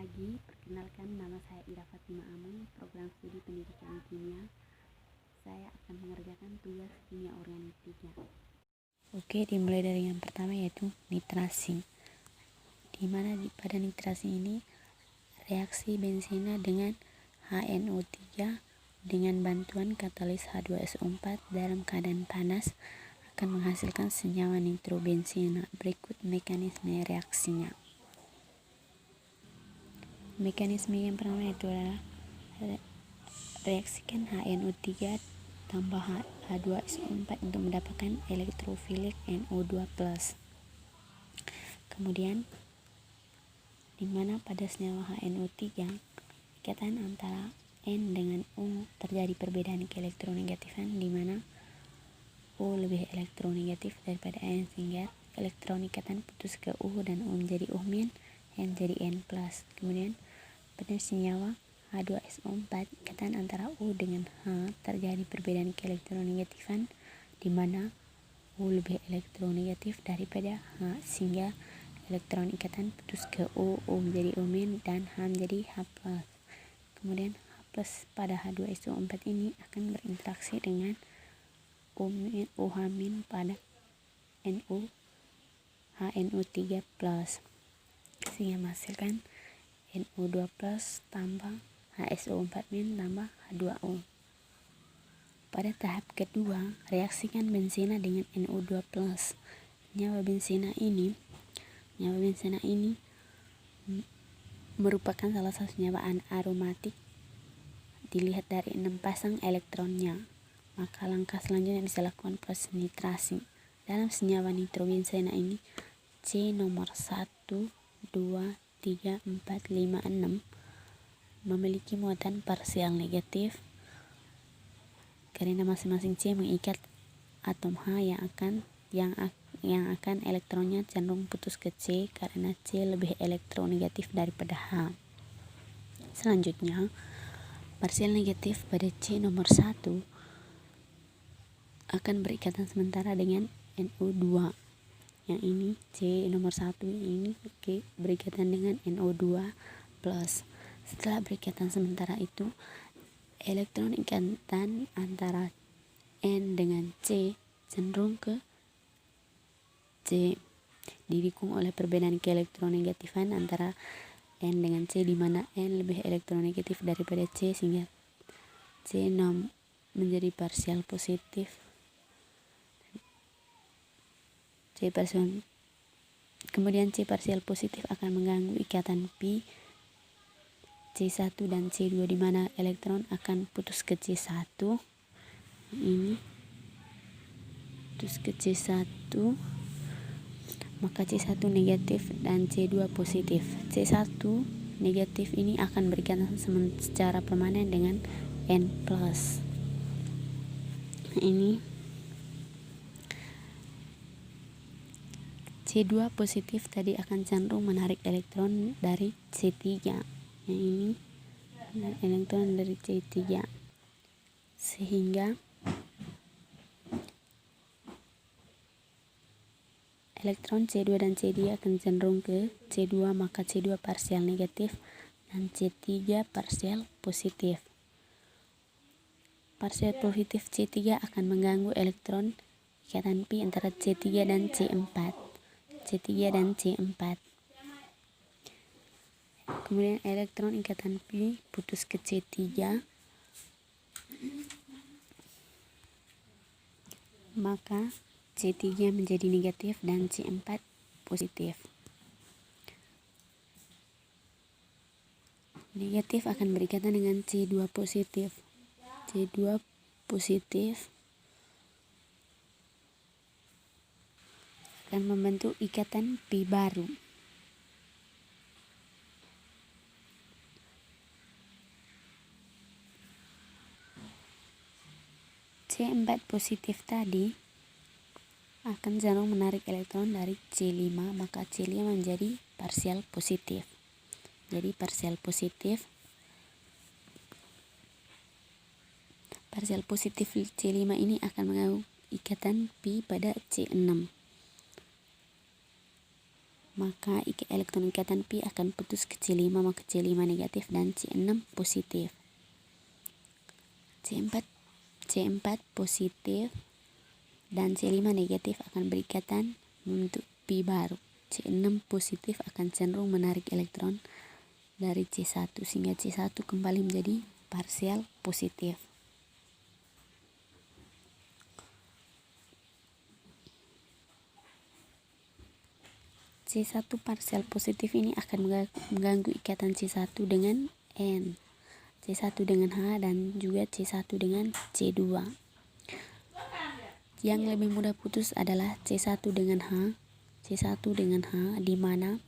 pagi, perkenalkan nama saya Ira Fatima Aman, program studi pendidikan kimia. Saya akan mengerjakan tugas kimia organik 3. Oke, dimulai dari yang pertama yaitu nitrasi. Di mana pada nitrasi ini reaksi benzena dengan HNO3 dengan bantuan katalis H2SO4 dalam keadaan panas akan menghasilkan senyawa nitrobenzena. Berikut mekanisme reaksinya. Mekanisme yang pertama itu adalah reaksikan HNO3 tambah H2SO4 untuk mendapatkan elektrofilik NO2+. Kemudian di mana pada senyawa HNO3 ikatan antara N dengan O terjadi perbedaan keelektronegatifan, di mana O lebih elektronegatif daripada N sehingga elektron ikatan putus ke O dan O menjadi O-, N jadi N+. Kemudian pada senyawa H2SO4 ikatan antara O dengan H terjadi perbedaan keelektronegatifan, di mana O lebih elektronegatif daripada H sehingga elektron ikatan putus ke O, O menjadi O- dan H menjadi H+. Kemudian H+ pada H2SO4 ini akan berinteraksi dengan OH- pada HNO3+ sehingga menghasilkan NO2+ tambah HSO4- tambah H2O. Pada tahap kedua, reaksikan benzena dengan NO2+. Senyawa benzena ini merupakan salah satu senyawa aromatik dilihat dari 6 pasang elektronnya. Maka langkah selanjutnya bisa lakukan proses nitrasi. Dalam senyawa nitrobenzena ini C nomor 1, 2, 3, 4, 5, 6 memiliki muatan parsial negatif karena masing-masing C mengikat atom H yang akan elektronnya cenderung putus ke C karena C lebih elektronegatif daripada H. Selanjutnya, parsial negatif pada C nomor 1 akan berikatan sementara dengan NO2. Yang ini C nomor 1 ini berikatan dengan NO2+. Setelah berikatan sementara itu, elektron ikatan antara N dengan C cenderung ke C, didukung oleh perbedaan keelektronegatifan antara N dengan C, di mana N lebih elektronegatif daripada C sehingga C menjadi parsial positif. Kemudian C parsial positif akan mengganggu ikatan pi C1 dan C2, di mana elektron akan putus ke C1. Ini putus ke C1, maka C1 negatif dan C2 positif. C1 negatif ini akan berikatan secara permanen dengan N+. Ini C2 positif tadi akan cenderung menarik elektron dari C3. Yang ini elektron dari C3 sehingga elektron C2 dan C3 akan cenderung ke C2, maka C2 parsial negatif dan C3 parsial positif. Parsial positif C3 akan mengganggu elektron ikatan pi antara C3 dan C4. Kemudian elektron ikatan pi putus ke C3, maka C3 menjadi negatif dan C4 positif. Negatif akan berikatan dengan C2 positif. C2 positif akan membentuk ikatan pi baru. C4 positif tadi akan cenderung menarik elektron dari C5, maka C5 menjadi parsial positif. Jadi parsial positif C5 ini akan mengganggu ikatan pi pada C6. maka elektron ikatan pi akan putus ke C5, maka C5 negatif dan C6 positif. C4 positif dan C5 negatif akan berikatan membentuk pi baru. C6 positif akan cenderung menarik elektron dari C1 sehingga C1 kembali menjadi parsial positif. C1 parsial positif ini akan mengganggu ikatan C1 dengan N, C1 dengan H, dan juga C1 dengan C2. Yang lebih mudah putus adalah C1 dengan H, di mana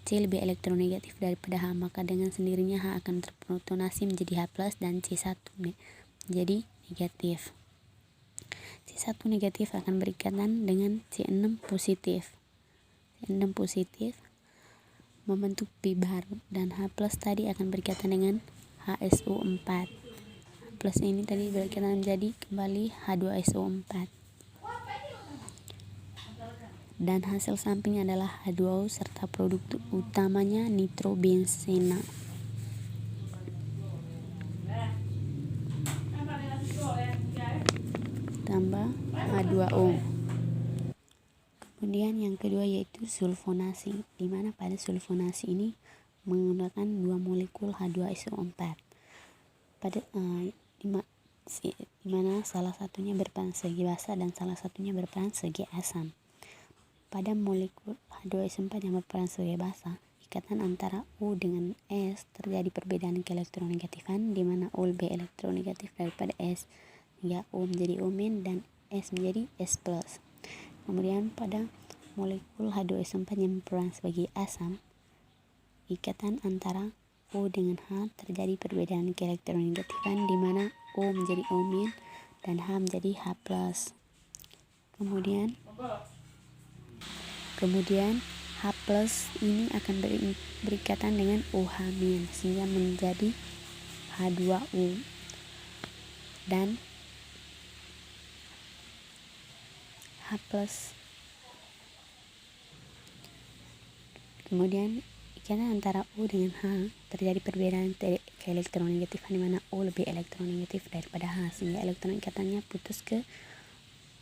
C lebih elektronegatif daripada H, maka dengan sendirinya H akan terprotonasi menjadi H+ dan C1 menjadi negatif. C1 negatif akan berikatan dengan C6 positif. C6 positif membentuk pi baru dan H+ tadi akan berikatan dengan HSO4. H+ ini tadi berikatan menjadi kembali H2SO4. Dan hasil samping adalah H2O serta produk utamanya nitrobenzena. Tambah H2O. Kemudian yang kedua yaitu sulfonasi, di mana pada sulfonasi ini menggunakan 2 molekul H2SO4. Di mana salah satunya berperan sebagai basa dan salah satunya berperan sebagai asam. Pada molekul H2SO4 yang berperan sebagai basa, ikatan antara O dengan S terjadi perbedaan keelektronegatifan, di mana O lebih elektronegatif daripada S, hingga O menjadi O- dan S menjadi S+. Kemudian pada molekul H2SO4 yang berperan sebagai asam, ikatan antara O dengan H terjadi perbedaan keelektronegatifan, di mana O menjadi O- dan H menjadi H+. Kemudian H+ ini akan berikatan dengan OH- sehingga menjadi H2O. Dan kemudian ikatan antara O dengan H terjadi perbedaan keelektronegatifan, di mana O lebih elektronegatif daripada H, sehingga elektron ikatannya putus ke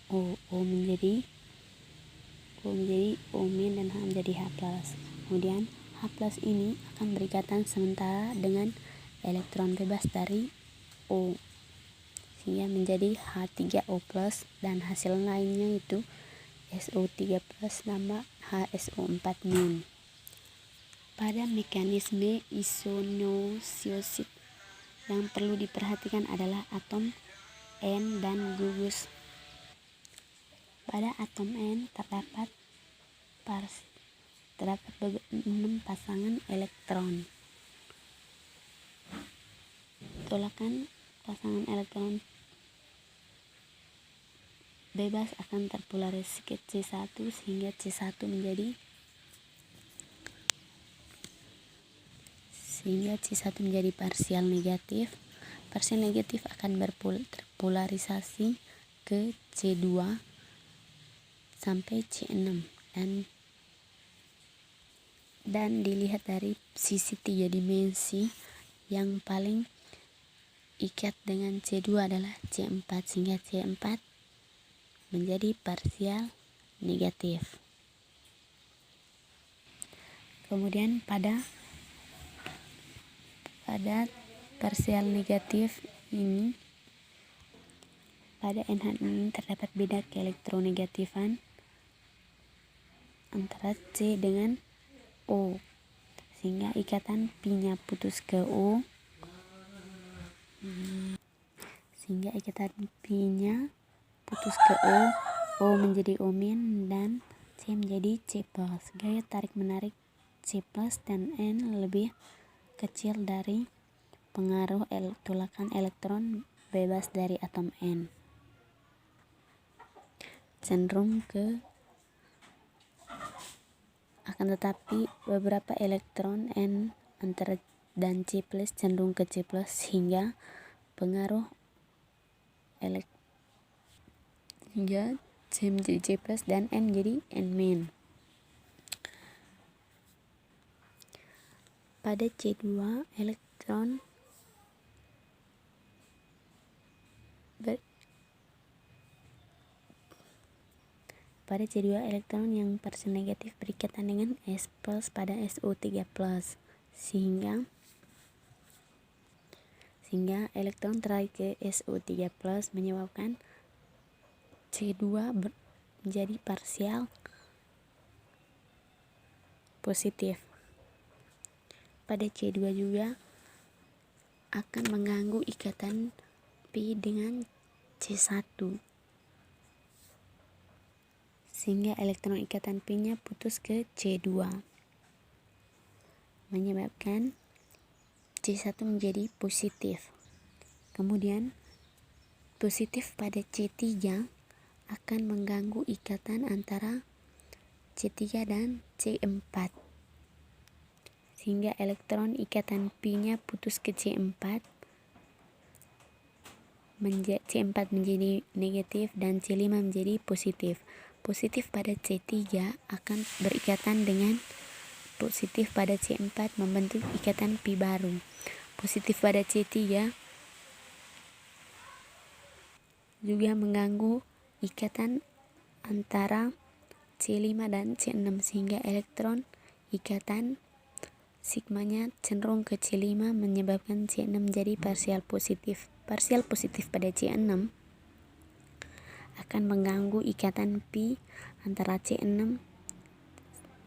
O. O menjadi O- dan H menjadi H+. Kemudian H+ ini akan berikatan sementara dengan elektron bebas dari O, sehingga menjadi H3O+ dan hasil lainnya itu SO3+ tambah HSO4-. Pada mekanisme isonosiosit yang perlu diperhatikan adalah atom N dan gugus. Pada atom N terdapat 6 pasangan elektron. Tolakan pasangan elektron bebas akan terpolarisasi ke C1 sehingga C1 menjadi parsial negatif. Parsial negatif akan terpolarisasi ke C2 sampai C6 dan dilihat dari sisi 3 dimensi yang paling ikat dengan C2 adalah C4, sehingga C4 menjadi parsial negatif. Kemudian pada parsial negatif ini, pada NH ini terdapat beda keelektronegatifan antara C dengan O, sehingga ikatan pi-nya putus ke O, O menjadi O- dan C menjadi C+. Gaya tarik menarik C+ dan N lebih kecil dari pengaruh tolakan elektron bebas dari atom N, cenderung ke akan tetapi beberapa elektron N dan C+ cenderung ke C+, sehingga pengaruh hingga C menjadi C+ dan N menjadi N-. pada C2 elektron yang parsial negatif berikatan dengan S plus pada SO3 plus, sehingga elektron tarik ke SO3 plus menyebabkan C2 menjadi parsial positif. Pada C2 juga akan mengganggu ikatan Pi dengan C1, sehingga elektron ikatan Pi-nya putus ke C2, menyebabkan C1 menjadi positif. Kemudian positif pada C3 akan mengganggu ikatan antara C3 dan C4, sehingga elektron ikatan Pi-nya putus ke C4, C4 menjadi negatif dan C5 menjadi positif. Positif pada C3 akan berikatan dengan positif pada C4 membentuk ikatan Pi baru. Positif pada C3 juga mengganggu ikatan antara C5 dan C6, sehingga elektron ikatan sigmanya cenderung ke C5 menyebabkan C6 menjadi parsial positif. Parsial positif pada C6 akan mengganggu ikatan Pi antara C6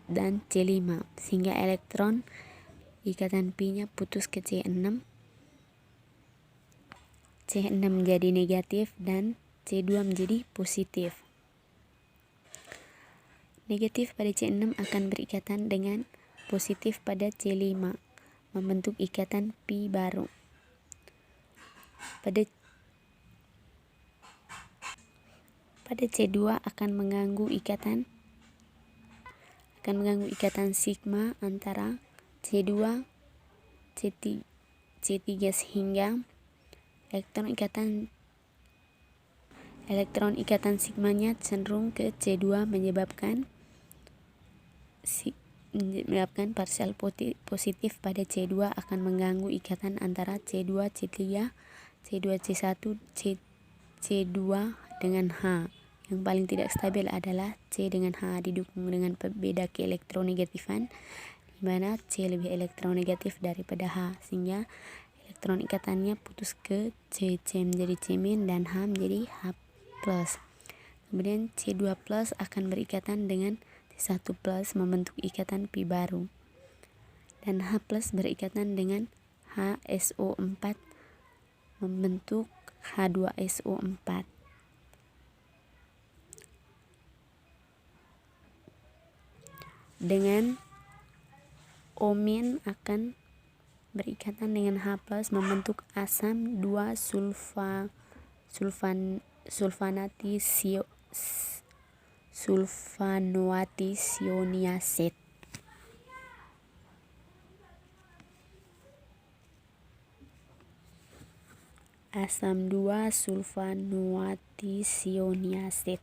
dan C5, sehingga elektron ikatan Pi-nya putus ke C6. C6 menjadi negatif dan C2 menjadi positif. Negatif pada C6 akan berikatan dengan positif pada C5, membentuk ikatan Pi baru. Pada C2 akan mengganggu ikatan sigma antara C2 C3 sehingga elektron ikatan sigmanya cenderung ke C2 menyebabkan parsial positif pada C2 akan mengganggu ikatan antara C2 C3, C2 C1, C2 dengan H. Yang paling tidak stabil adalah C dengan H didukung dengan pembeda keelektronegatifan, di mana C lebih elektronegatif daripada H, sehingga elektron ikatannya putus ke C. C menjadi C- dan H menjadi H+. Kemudian C2 plus akan berikatan dengan C1 plus membentuk ikatan Pi baru, dan H plus berikatan dengan HSO4 membentuk H2SO4. Dengan O- akan berikatan dengan H plus membentuk asam 2 sulfanoatisionisat. Asam 2 sulfanoatisionisat.